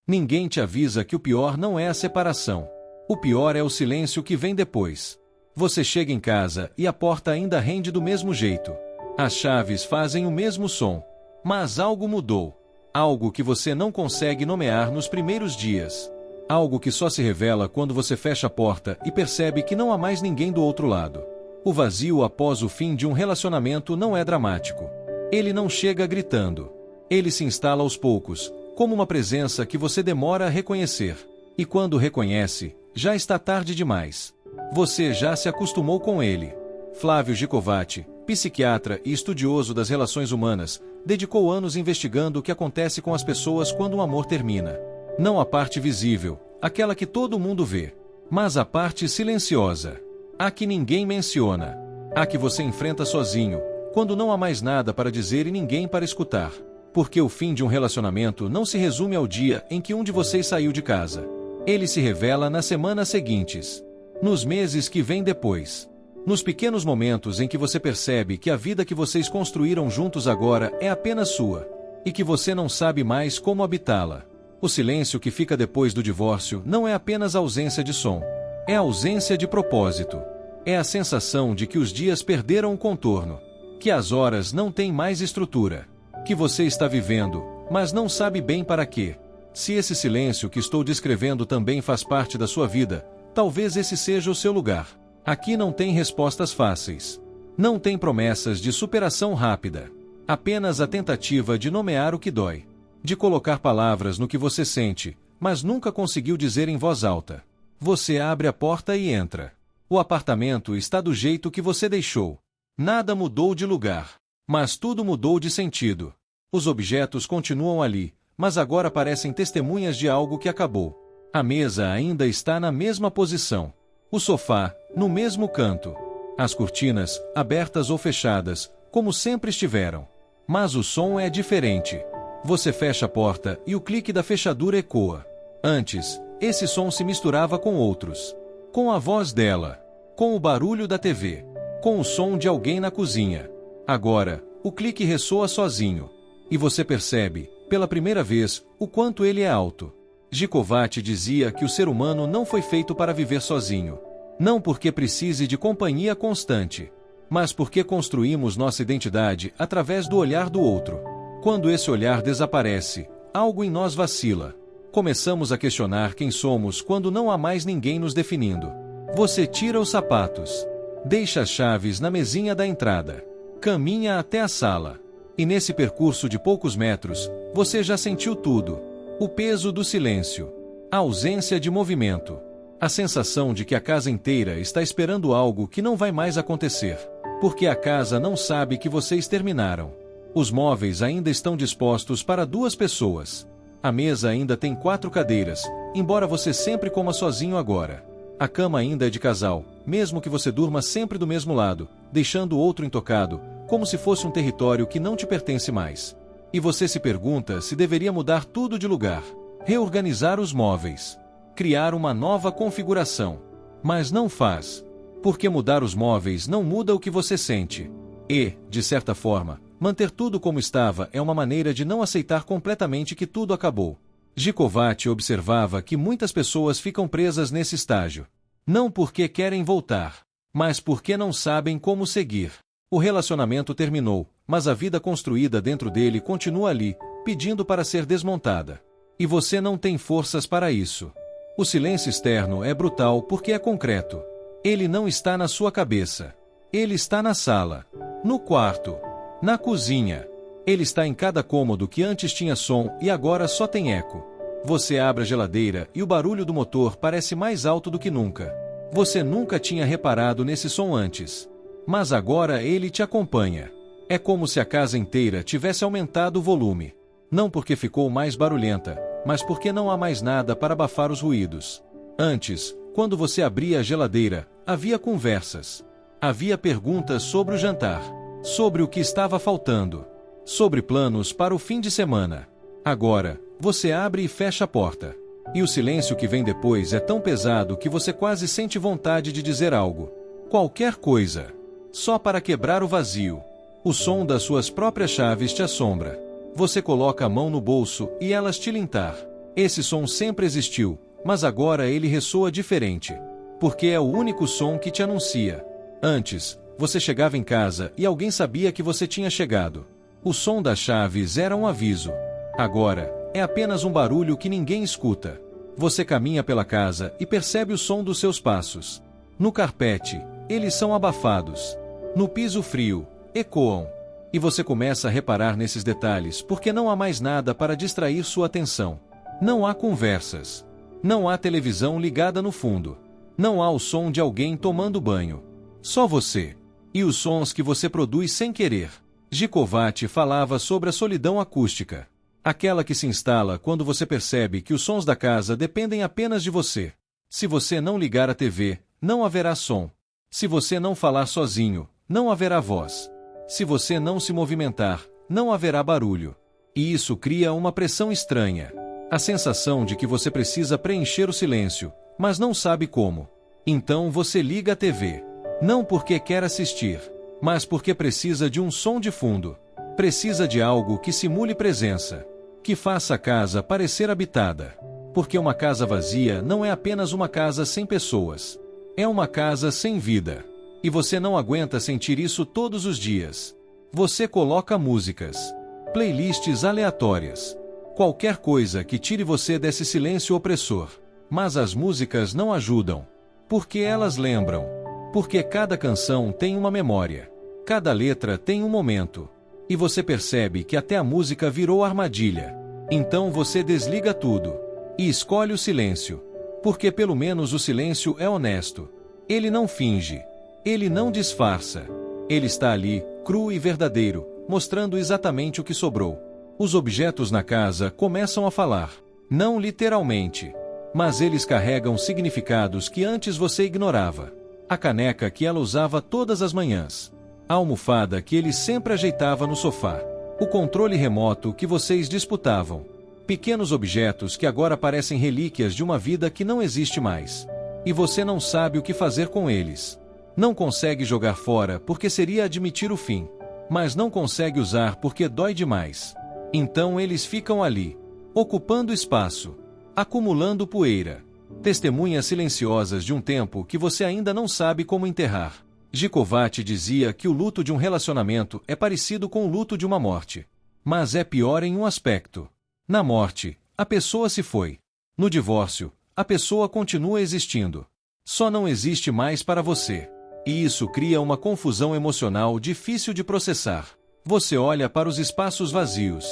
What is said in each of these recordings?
Ninguém te avisa que o pior não é a separação. O pior é o silêncio que vem depois. Você chega em casa e a porta ainda rende do mesmo jeito. As chaves fazem o mesmo som. Mas algo mudou. Algo que você não consegue nomear nos primeiros dias. Algo que só se revela quando você fecha a porta e percebe que não há mais ninguém do outro lado. O vazio após o fim de um relacionamento não é dramático. Ele não chega gritando. Ele se instala aos poucos, como uma presença que você demora a reconhecer. E quando reconhece, já está tarde demais. Você já se acostumou com ele. Flávio Gicovati, psiquiatra e estudioso das relações humanas, dedicou anos investigando o que acontece com as pessoas quando um amor termina. Não a parte visível, aquela que todo mundo vê, mas a parte silenciosa. A que ninguém menciona. A que você enfrenta sozinho, quando não há mais nada para dizer e ninguém para escutar. Porque o fim de um relacionamento não se resume ao dia em que um de vocês saiu de casa. Ele se revela nas semanas seguintes. Nos meses que vêm depois. Nos pequenos momentos em que você percebe que a vida que vocês construíram juntos agora é apenas sua. E que você não sabe mais como habitá-la. O silêncio que fica depois do divórcio não é apenas ausência de som. É ausência de propósito. É a sensação de que os dias perderam o contorno. Que as horas não têm mais estrutura. Que você está vivendo, mas não sabe bem para quê. Se esse silêncio que estou descrevendo também faz parte da sua vida, talvez esse seja o seu lugar. Aqui não tem respostas fáceis. Não tem promessas de superação rápida. Apenas a tentativa de nomear o que dói. De colocar palavras no que você sente, mas nunca conseguiu dizer em voz alta. Você abre a porta e entra. O apartamento está do jeito que você deixou. Nada mudou de lugar. Mas tudo mudou de sentido. Os objetos continuam ali, mas agora parecem testemunhas de algo que acabou. A mesa ainda está na mesma posição. O sofá, no mesmo canto. As cortinas, abertas ou fechadas, como sempre estiveram. Mas o som é diferente. Você fecha a porta e o clique da fechadura ecoa. Antes, esse som se misturava com outros. Com a voz dela. Com o barulho da TV. Com o som de alguém na cozinha. Agora, o clique ressoa sozinho. E você percebe, pela primeira vez, o quanto ele é alto. Gicovati dizia que o ser humano não foi feito para viver sozinho. Não porque precise de companhia constante, mas porque construímos nossa identidade através do olhar do outro. Quando esse olhar desaparece, algo em nós vacila. Começamos a questionar quem somos quando não há mais ninguém nos definindo. Você tira os sapatos. Deixa as chaves na mesinha da entrada. Caminha até a sala. E nesse percurso de poucos metros, você já sentiu tudo. O peso do silêncio. A ausência de movimento. A sensação de que a casa inteira está esperando algo que não vai mais acontecer. Porque a casa não sabe que vocês terminaram. Os móveis ainda estão dispostos para 2 pessoas. A mesa ainda tem 4 cadeiras, embora você sempre coma sozinho agora. A cama ainda é de casal, mesmo que você durma sempre do mesmo lado, deixando o outro intocado, como se fosse um território que não te pertence mais. E você se pergunta se deveria mudar tudo de lugar, reorganizar os móveis, criar uma nova configuração. Mas não faz. Porque mudar os móveis não muda o que você sente. E, de certa forma, manter tudo como estava é uma maneira de não aceitar completamente que tudo acabou. Gicovati observava que muitas pessoas ficam presas nesse estágio. Não porque querem voltar, mas porque não sabem como seguir. O relacionamento terminou, mas a vida construída dentro dele continua ali, pedindo para ser desmontada. E você não tem forças para isso. O silêncio externo é brutal porque é concreto. Ele não está na sua cabeça. Ele está na sala, no quarto, na cozinha. Ele está em cada cômodo que antes tinha som e agora só tem eco. Você abre a geladeira e o barulho do motor parece mais alto do que nunca. Você nunca tinha reparado nesse som antes. Mas agora ele te acompanha. É como se a casa inteira tivesse aumentado o volume. Não porque ficou mais barulhenta, mas porque não há mais nada para abafar os ruídos. Antes, quando você abria a geladeira, havia conversas. Havia perguntas sobre o jantar, sobre o que estava faltando, sobre planos para o fim de semana. Agora, você abre e fecha a porta. E o silêncio que vem depois é tão pesado que você quase sente vontade de dizer algo. Qualquer coisa. Só para quebrar o vazio. O som das suas próprias chaves te assombra. Você coloca a mão no bolso e elas tilintar. Esse som sempre existiu, mas agora ele ressoa diferente. Porque é o único som que te anuncia. Antes, você chegava em casa e alguém sabia que você tinha chegado. O som das chaves era um aviso. Agora, é apenas um barulho que ninguém escuta. Você caminha pela casa e percebe o som dos seus passos. No carpete, eles são abafados. No piso frio, ecoam. E você começa a reparar nesses detalhes porque não há mais nada para distrair sua atenção. Não há conversas. Não há televisão ligada no fundo. Não há o som de alguém tomando banho. Só você. E os sons que você produz sem querer. Gikovati falava sobre a solidão acústica. Aquela que se instala quando você percebe que os sons da casa dependem apenas de você. Se você não ligar a TV, não haverá som. Se você não falar sozinho, não haverá voz. Se você não se movimentar, não haverá barulho. E isso cria uma pressão estranha. A sensação de que você precisa preencher o silêncio, mas não sabe como. Então você liga a TV. Não porque quer assistir, mas porque precisa de um som de fundo. Precisa de algo que simule presença. Que faça a casa parecer habitada. Porque uma casa vazia não é apenas uma casa sem pessoas. É uma casa sem vida. E você não aguenta sentir isso todos os dias. Você coloca músicas. Playlists aleatórias. Qualquer coisa que tire você desse silêncio opressor. Mas as músicas não ajudam. Porque elas lembram. Porque cada canção tem uma memória. Cada letra tem um momento. E você percebe que até a música virou armadilha. Então você desliga tudo. E escolhe o silêncio. Porque pelo menos o silêncio é honesto. Ele não finge. Ele não disfarça. Ele está ali, cru e verdadeiro, mostrando exatamente o que sobrou. Os objetos na casa começam a falar. Não literalmente. Mas eles carregam significados que antes você ignorava. A caneca que ela usava todas as manhãs. A almofada que ele sempre ajeitava no sofá. O controle remoto que vocês disputavam. Pequenos objetos que agora parecem relíquias de uma vida que não existe mais. E você não sabe o que fazer com eles. Não consegue jogar fora porque seria admitir o fim. Mas não consegue usar porque dói demais. Então eles ficam ali, ocupando espaço, acumulando poeira. Testemunhas silenciosas de um tempo que você ainda não sabe como enterrar. Gikovati dizia que o luto de um relacionamento é parecido com o luto de uma morte. Mas é pior em um aspecto. Na morte, a pessoa se foi. No divórcio, a pessoa continua existindo. Só não existe mais para você. E isso cria uma confusão emocional difícil de processar. Você olha para os espaços vazios.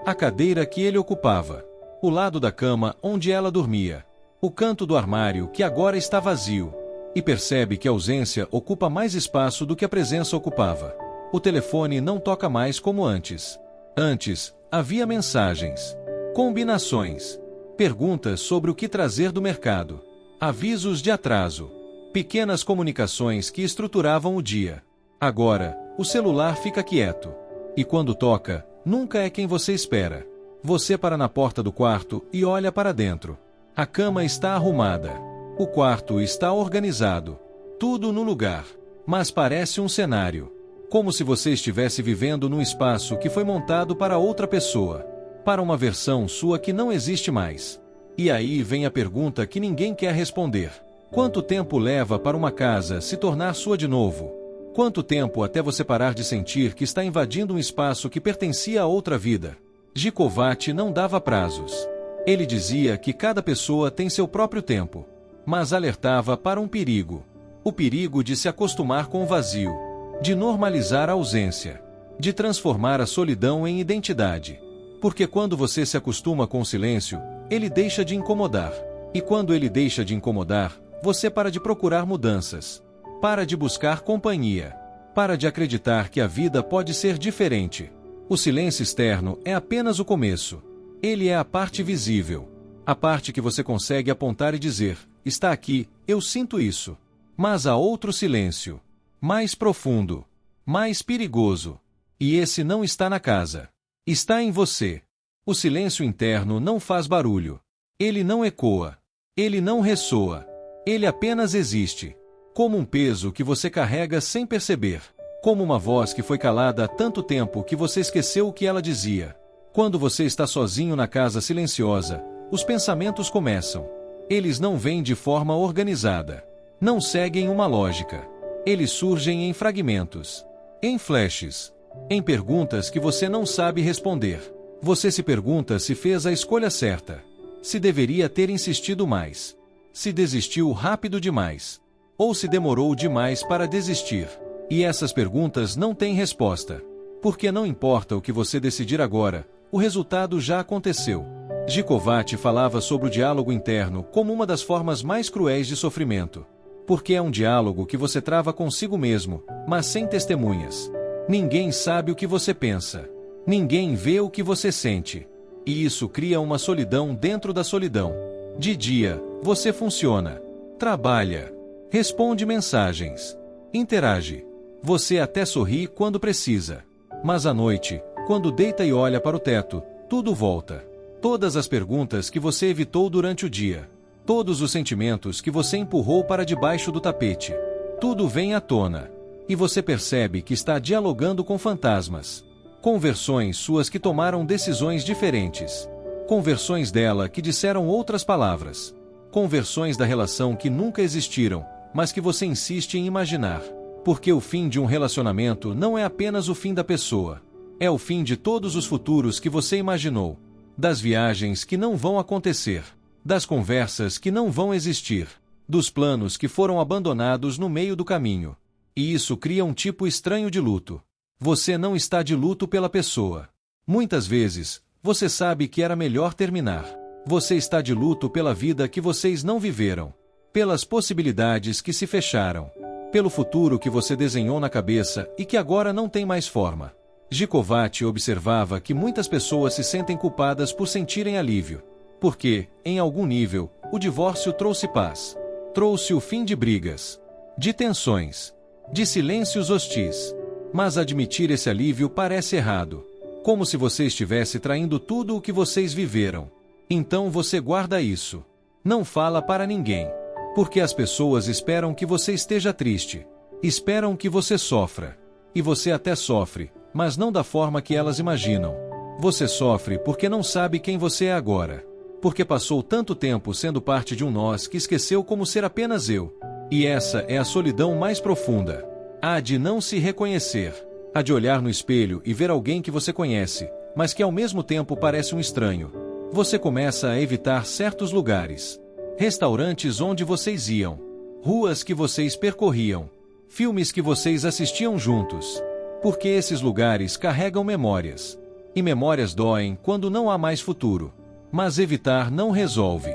A cadeira que ele ocupava. O lado da cama onde ela dormia. O canto do armário que agora está vazio. E percebe que a ausência ocupa mais espaço do que a presença ocupava. O telefone não toca mais como antes. Antes, havia mensagens, combinações, perguntas sobre o que trazer do mercado, avisos de atraso, pequenas comunicações que estruturavam o dia. Agora, o celular fica quieto. E quando toca, nunca é quem você espera. Você para na porta do quarto e olha para dentro. A cama está arrumada. O quarto está organizado. Tudo no lugar. Mas parece um cenário. Como se você estivesse vivendo num espaço que foi montado para outra pessoa. Para uma versão sua que não existe mais. E aí vem a pergunta que ninguém quer responder. Quanto tempo leva para uma casa se tornar sua de novo? Quanto tempo até você parar de sentir que está invadindo um espaço que pertencia a outra vida? Gikovati não dava prazos. Ele dizia que cada pessoa tem seu próprio tempo. Mas alertava para um perigo. O perigo de se acostumar com o vazio. De normalizar a ausência. De transformar a solidão em identidade. Porque quando você se acostuma com o silêncio, ele deixa de incomodar. E quando ele deixa de incomodar, você para de procurar mudanças. Para de buscar companhia. Para de acreditar que a vida pode ser diferente. O silêncio externo é apenas o começo. Ele é a parte visível. A parte que você consegue apontar e dizer, está aqui, eu sinto isso. Mas há outro silêncio. Mais profundo. Mais perigoso. E esse não está na casa. Está em você. O silêncio interno não faz barulho. Ele não ecoa. Ele não ressoa. Ele apenas existe. Como um peso que você carrega sem perceber. Como uma voz que foi calada há tanto tempo que você esqueceu o que ela dizia. Quando você está sozinho na casa silenciosa, os pensamentos começam. Eles não vêm de forma organizada. Não seguem uma lógica. Eles surgem em fragmentos, em flashes, em perguntas que você não sabe responder. Você se pergunta se fez a escolha certa, se deveria ter insistido mais, se desistiu rápido demais, ou se demorou demais para desistir. E essas perguntas não têm resposta, porque não importa o que você decidir agora, o resultado já aconteceu. G. Kovács falava sobre o diálogo interno como uma das formas mais cruéis de sofrimento, porque é um diálogo que você trava consigo mesmo, mas sem testemunhas. Ninguém sabe o que você pensa. Ninguém vê o que você sente. E isso cria uma solidão dentro da solidão. De dia, você funciona, trabalha, responde mensagens, interage. Você até sorri quando precisa. Mas à noite, quando deita e olha para o teto, tudo volta. Todas as perguntas que você evitou durante o dia. Todos os sentimentos que você empurrou para debaixo do tapete. Tudo vem à tona. E você percebe que está dialogando com fantasmas. Com versões suas que tomaram decisões diferentes. Com versões dela que disseram outras palavras. Com versões da relação que nunca existiram, mas que você insiste em imaginar. Porque o fim de um relacionamento não é apenas o fim da pessoa. É o fim de todos os futuros que você imaginou. Das viagens que não vão acontecer. Das conversas que não vão existir. Dos planos que foram abandonados no meio do caminho. E isso cria um tipo estranho de luto. Você não está de luto pela pessoa. Muitas vezes, você sabe que era melhor terminar. Você está de luto pela vida que vocês não viveram. Pelas possibilidades que se fecharam. Pelo futuro que você desenhou na cabeça e que agora não tem mais forma. G. Kovács observava que muitas pessoas se sentem culpadas por sentirem alívio. Porque, em algum nível, o divórcio trouxe paz. Trouxe o fim de brigas, de tensões, de silêncios hostis. Mas admitir esse alívio parece errado. Como se você estivesse traindo tudo o que vocês viveram. Então você guarda isso. Não fala para ninguém. Porque as pessoas esperam que você esteja triste. Esperam que você sofra. E você até sofre, mas não da forma que elas imaginam. Você sofre porque não sabe quem você é agora. Porque passou tanto tempo sendo parte de um nós que esqueceu como ser apenas eu. E essa é a solidão mais profunda. A de não se reconhecer. A de olhar no espelho e ver alguém que você conhece, mas que ao mesmo tempo parece um estranho. Você começa a evitar certos lugares. Restaurantes onde vocês iam. Ruas que vocês percorriam. Filmes que vocês assistiam juntos. Porque esses lugares carregam memórias. E memórias doem quando não há mais futuro. Mas evitar não resolve.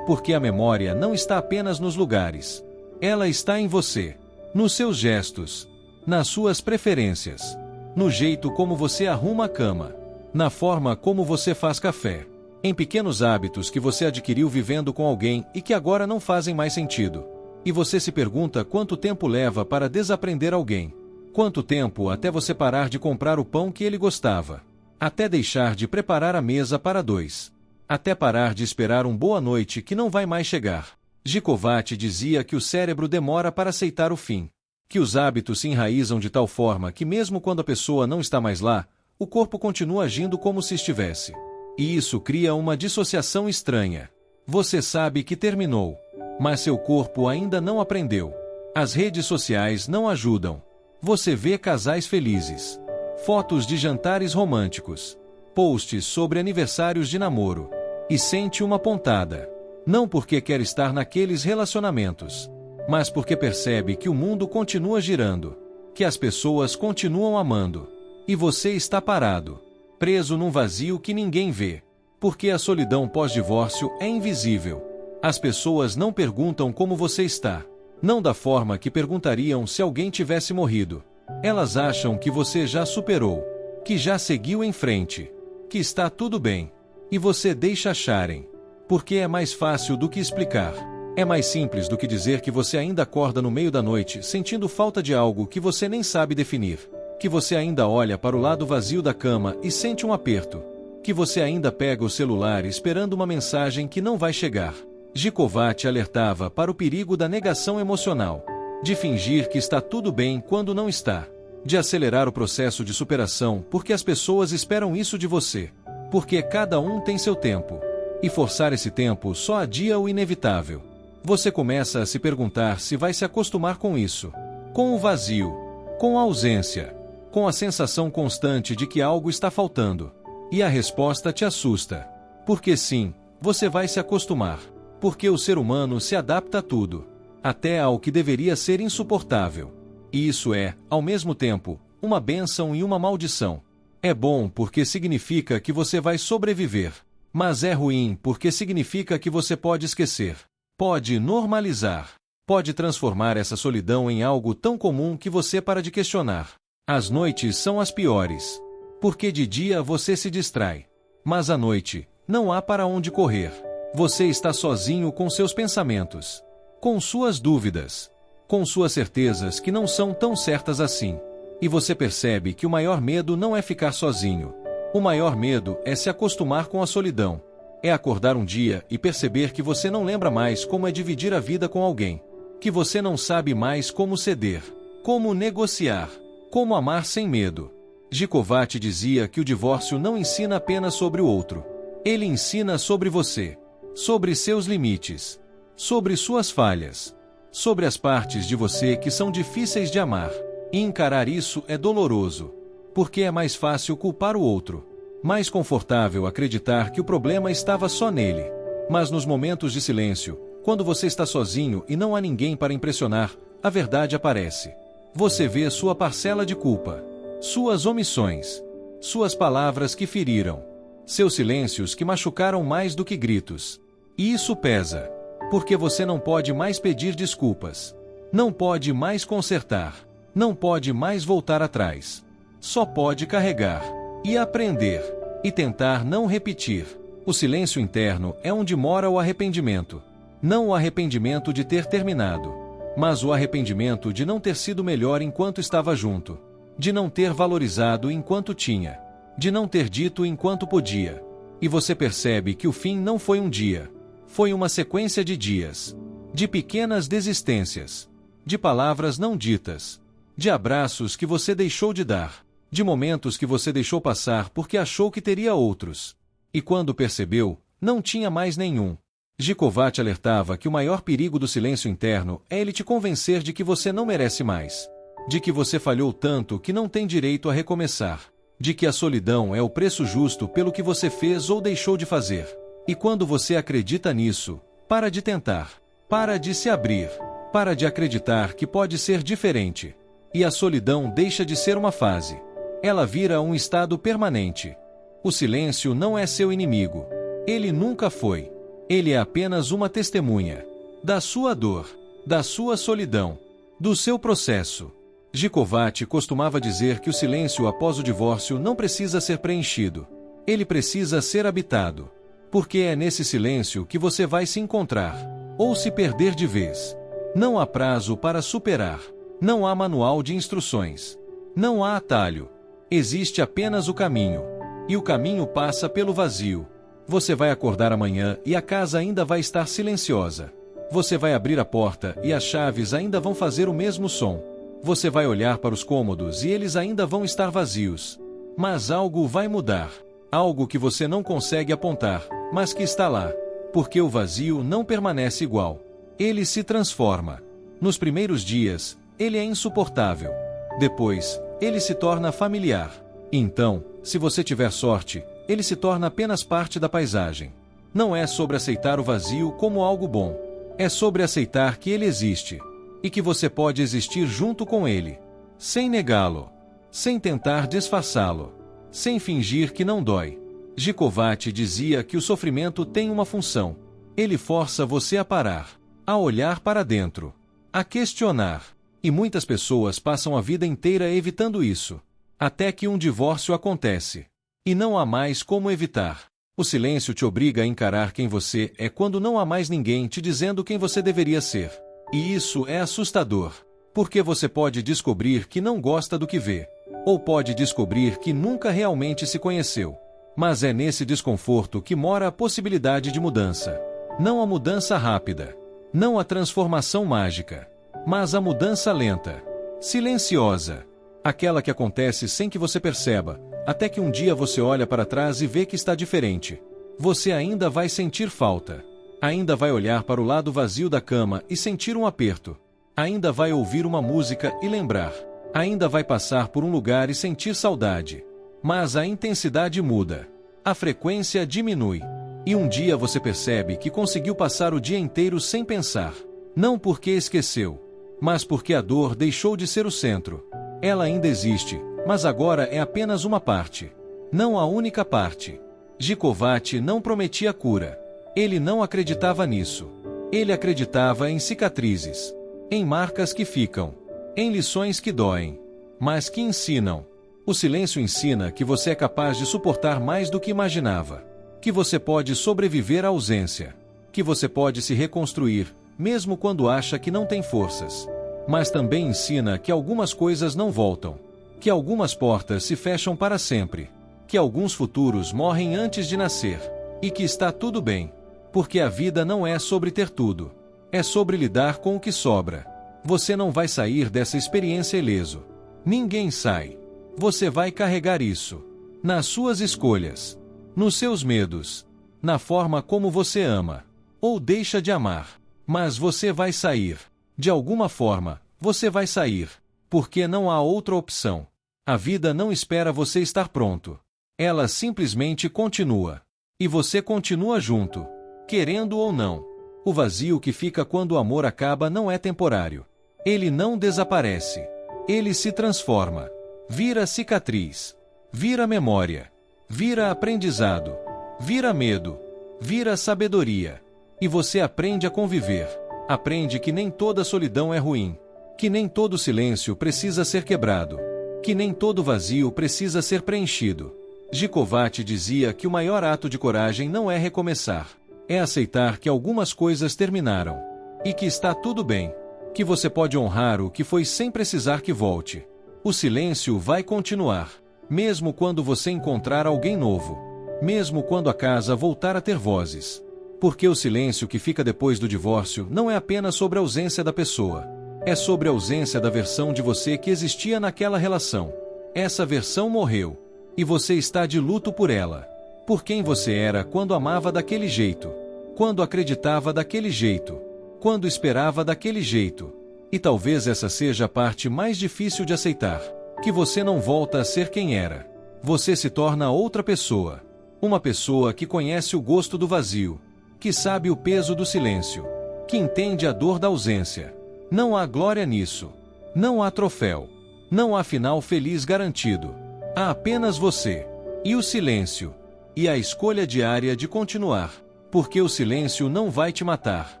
Porque a memória não está apenas nos lugares. Ela está em você. Nos seus gestos. Nas suas preferências. No jeito como você arruma a cama. Na forma como você faz café. Em pequenos hábitos que você adquiriu vivendo com alguém e que agora não fazem mais sentido. E você se pergunta quanto tempo leva para desaprender alguém. Quanto tempo até você parar de comprar o pão que ele gostava. Até deixar de preparar a mesa para dois. Até parar de esperar um boa noite que não vai mais chegar. G. Kovács dizia que o cérebro demora para aceitar o fim. Que os hábitos se enraizam de tal forma que mesmo quando a pessoa não está mais lá, o corpo continua agindo como se estivesse. E isso cria uma dissociação estranha. Você sabe que terminou. Mas seu corpo ainda não aprendeu. As redes sociais não ajudam. Você vê casais felizes. Fotos de jantares românticos. Posts sobre aniversários de namoro. E sente uma pontada. Não porque quer estar naqueles relacionamentos. Mas porque percebe que o mundo continua girando. Que as pessoas continuam amando. E você está parado. Preso num vazio que ninguém vê. Porque a solidão pós-divórcio é invisível. As pessoas não perguntam como você está. Não da forma que perguntariam se alguém tivesse morrido. Elas acham que você já superou. Que já seguiu em frente. Que está tudo bem. E você deixa acharem. Porque é mais fácil do que explicar. É mais simples do que dizer que você ainda acorda no meio da noite sentindo falta de algo que você nem sabe definir. Que você ainda olha para o lado vazio da cama e sente um aperto. Que você ainda pega o celular esperando uma mensagem que não vai chegar. G. Kovács alertava para o perigo da negação emocional. De fingir que está tudo bem quando não está. De acelerar o processo de superação porque as pessoas esperam isso de você. Porque cada um tem seu tempo. E forçar esse tempo só adia o inevitável. Você começa a se perguntar se vai se acostumar com isso, com o vazio, com a ausência, com a sensação constante de que algo está faltando. E a resposta te assusta. Porque sim, você vai se acostumar. Porque o ser humano se adapta a tudo, até ao que deveria ser insuportável. E isso é, ao mesmo tempo, uma bênção e uma maldição. É bom porque significa que você vai sobreviver. Mas é ruim porque significa que você pode esquecer. Pode normalizar. Pode transformar essa solidão em algo tão comum que você para de questionar. As noites são as piores. Porque de dia você se distrai. Mas à noite, não há para onde correr. Você está sozinho com seus pensamentos, com suas dúvidas, com suas certezas que não são tão certas assim. E você percebe que o maior medo não é ficar sozinho. O maior medo é se acostumar com a solidão. É acordar um dia e perceber que você não lembra mais como é dividir a vida com alguém. Que você não sabe mais como ceder, como negociar, como amar sem medo. Gicovati dizia que o divórcio não ensina apenas sobre o outro. Ele ensina sobre você, sobre seus limites, sobre suas falhas, sobre as partes de você que são difíceis de amar. E encarar isso é doloroso, porque é mais fácil culpar o outro, mais confortável acreditar que o problema estava só nele. Mas nos momentos de silêncio, quando você está sozinho e não há ninguém para impressionar, a verdade aparece. Você vê sua parcela de culpa, suas omissões, suas palavras que feriram, seus silêncios que machucaram mais do que gritos. E isso pesa, porque você não pode mais pedir desculpas, não pode mais consertar, não pode mais voltar atrás. Só pode carregar, e aprender, e tentar não repetir. O silêncio interno é onde mora o arrependimento. Não o arrependimento de ter terminado, mas o arrependimento de não ter sido melhor enquanto estava junto, de não ter valorizado enquanto tinha, de não ter dito enquanto podia. E você percebe que o fim não foi um dia, foi uma sequência de dias, de pequenas desistências, de palavras não ditas, de abraços que você deixou de dar, de momentos que você deixou passar porque achou que teria outros. E quando percebeu, não tinha mais nenhum. Gicovati alertava que o maior perigo do silêncio interno é ele te convencer de que você não merece mais, de que você falhou tanto que não tem direito a recomeçar, de que a solidão é o preço justo pelo que você fez ou deixou de fazer. E quando você acredita nisso, para de tentar, para de se abrir, para de acreditar que pode ser diferente. E a solidão deixa de ser uma fase. Ela vira um estado permanente. O silêncio não é seu inimigo. Ele nunca foi. Ele é apenas uma testemunha da sua dor, da sua solidão, do seu processo. Gicovati costumava dizer que o silêncio após o divórcio não precisa ser preenchido. Ele precisa ser habitado. Porque é nesse silêncio que você vai se encontrar, ou se perder de vez. Não há prazo para superar. Não há manual de instruções. Não há atalho. Existe apenas o caminho. E o caminho passa pelo vazio. Você vai acordar amanhã e a casa ainda vai estar silenciosa. Você vai abrir a porta e as chaves ainda vão fazer o mesmo som. Você vai olhar para os cômodos e eles ainda vão estar vazios. Mas algo vai mudar. Algo que você não consegue apontar, mas que está lá. Porque o vazio não permanece igual. Ele se transforma. Nos primeiros dias, ele é insuportável. Depois, ele se torna familiar. Então, se você tiver sorte, ele se torna apenas parte da paisagem. Não é sobre aceitar o vazio como algo bom. É sobre aceitar que ele existe. E que você pode existir junto com ele. Sem negá-lo. Sem tentar disfarçá-lo. Sem fingir que não dói. Gicovati dizia que o sofrimento tem uma função. Ele força você a parar. A olhar para dentro. A questionar. E muitas pessoas passam a vida inteira evitando isso. Até que um divórcio acontece. E não há mais como evitar. O silêncio te obriga a encarar quem você é quando não há mais ninguém te dizendo quem você deveria ser. E isso é assustador. Porque você pode descobrir que não gosta do que vê. Ou pode descobrir que nunca realmente se conheceu. Mas é nesse desconforto que mora a possibilidade de mudança. Não a mudança rápida. Não a transformação mágica. Mas a mudança lenta. Silenciosa. Aquela que acontece sem que você perceba, até que um dia você olha para trás e vê que está diferente. Você ainda vai sentir falta. Ainda vai olhar para o lado vazio da cama e sentir um aperto. Ainda vai ouvir uma música e lembrar. Ainda vai passar por um lugar e sentir saudade. Mas a intensidade muda. A frequência diminui. E um dia você percebe que conseguiu passar o dia inteiro sem pensar. Não porque esqueceu, mas porque a dor deixou de ser o centro. Ela ainda existe, mas agora é apenas uma parte. Não a única parte. Gikovati não prometia cura. Ele não acreditava nisso. Ele acreditava em cicatrizes, em marcas que ficam, em lições que doem, mas que ensinam. O silêncio ensina que você é capaz de suportar mais do que imaginava, que você pode sobreviver à ausência, que você pode se reconstruir, mesmo quando acha que não tem forças. Mas também ensina que algumas coisas não voltam, que algumas portas se fecham para sempre, que alguns futuros morrem antes de nascer, e que está tudo bem, porque a vida não é sobre ter tudo, é sobre lidar com o que sobra. Você não vai sair dessa experiência ileso. Ninguém sai. Você vai carregar isso nas suas escolhas, nos seus medos, na forma como você ama ou deixa de amar. Mas você vai sair. De alguma forma, você vai sair, porque não há outra opção. A vida não espera você estar pronto. Ela simplesmente continua. E você continua junto, querendo ou não. O vazio que fica quando o amor acaba não é temporário. Ele não desaparece. Ele se transforma. Vira cicatriz. Vira memória. Vira aprendizado. Vira medo. Vira sabedoria. E você aprende a conviver. Aprende que nem toda solidão é ruim. Que nem todo silêncio precisa ser quebrado. Que nem todo vazio precisa ser preenchido. Gikovati dizia que o maior ato de coragem não é recomeçar. É aceitar que algumas coisas terminaram. E que está tudo bem. Que você pode honrar o que foi sem precisar que volte. O silêncio vai continuar. Mesmo quando você encontrar alguém novo. Mesmo quando a casa voltar a ter vozes. Porque o silêncio que fica depois do divórcio não é apenas sobre a ausência da pessoa. É sobre a ausência da versão de você que existia naquela relação. Essa versão morreu. E você está de luto por ela. Por quem você era quando amava daquele jeito. Quando acreditava daquele jeito. Quando esperava daquele jeito. E talvez essa seja a parte mais difícil de aceitar. Que você não volta a ser quem era. Você se torna outra pessoa. Uma pessoa que conhece o gosto do vazio. Que sabe o peso do silêncio. Que entende a dor da ausência. Não há glória nisso. Não há troféu. Não há final feliz garantido. Há apenas você. E o silêncio. E a escolha diária de continuar. Porque o silêncio não vai te matar.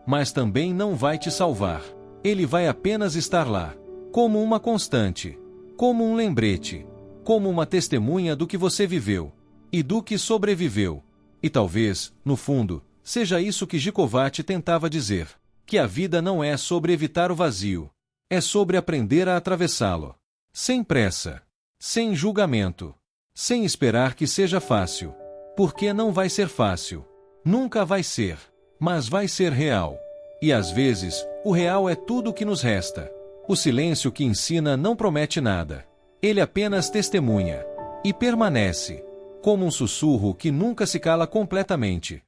Mas também não vai te salvar. Ele vai apenas estar lá. Como uma constante. Como um lembrete. Como uma testemunha do que você viveu. E do que sobreviveu. E talvez, no fundo, seja isso que Gikovati tentava dizer. Que a vida não é sobre evitar o vazio. É sobre aprender a atravessá-lo. Sem pressa. Sem julgamento. Sem esperar que seja fácil. Porque não vai ser fácil. Nunca vai ser. Mas vai ser real. E às vezes, o real é tudo o que nos resta. O silêncio que ensina não promete nada. Ele apenas testemunha. E permanece. Como um sussurro que nunca se cala completamente.